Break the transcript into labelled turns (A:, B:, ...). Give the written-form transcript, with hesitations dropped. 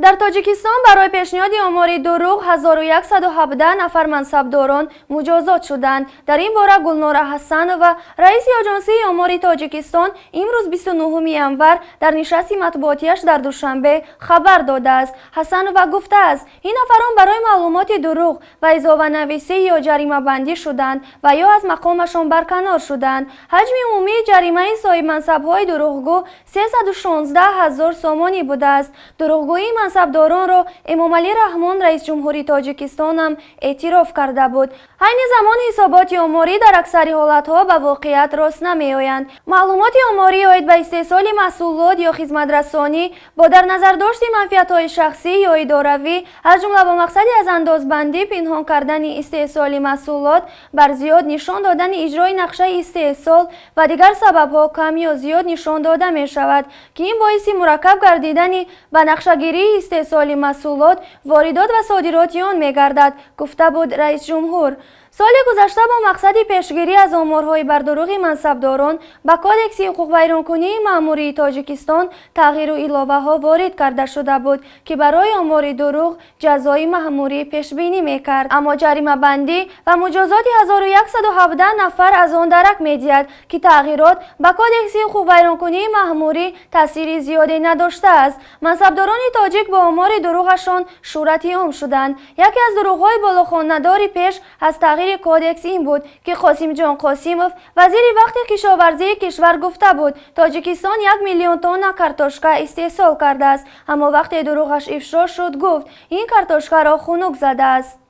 A: در تاجیکستان برای پیشنهاد آماری دروغ 1117 نفر منصبداران مجازات شدند. در این باره گلنار حسن و رئیس آژانسی آماری تاجیکستان امروز 29 ینور در نشست مطبوعاتیش در دوشنبه خبر داده است. حسن و گفته است این نفران برای معلومات دروغ و اضافه نویسی یا جریمه بندی شدند و یا از مقامشان برکنار شدند. حجم عمومی جریمه صاحب منصب‌های دروغگو 316,000 سامانی بوده است. دروغگویی منصبداران را امام علی رحمان رئیس جمهوری تاجیکستان هم اعتراف کرده بود. عین زمان حسابات آماری در اکثر حالتها به واقعیت راست نمیآیند. معلومات آماری آید به استحصال محصولات یا خدمت‌رسانی با در نظر داشت منفعت‌های شخصی یا اداروی، از جمله با مقصدی از اندازبندی، پنهان کردن استحصال محصولات، بر زیاد نشان دادن اجرای نقشه استحصال و دیگر سبب‌ها کم یا زیاد نشان داده می شود که این باعث مرکب گردیدن به نقشه‌گیری استحصال محصولات، واردات و صادرات آن می‌گردد، گفته بود رئیس جمهور. سال گذشته با مقصد پیشگیری از آمارهای بر دروغ منصبداران به کودکس حقوق ویرانکنی مأموری تاجیکستان تغییر و اضافه‌ها وارد کرده شده بود که برای آمار دروغ جزای مأموری پیش بینی می‌کرد، اما جریمه بندی و مجازات 1117 نفر از آن درک می‌دهد که تغییرات به کودکس حقوق ویرانکنی مأموری تاثیر زیادی نداشته است. منصبداران تاجیک با آمار دروغشان شهرت عام شدند. یکی از دروغ‌های بالاخوانده‌دار پیش از کودکس این بود که قاسم جان قاسموف وزیر وقت کشاورزی کشور گفته بود تاجیکستان 1,000,000 تن کارتوشکا استحصال کرده است، اما وقتی دروغش افشا شد گفت این کارتوشکا را خنک زده است.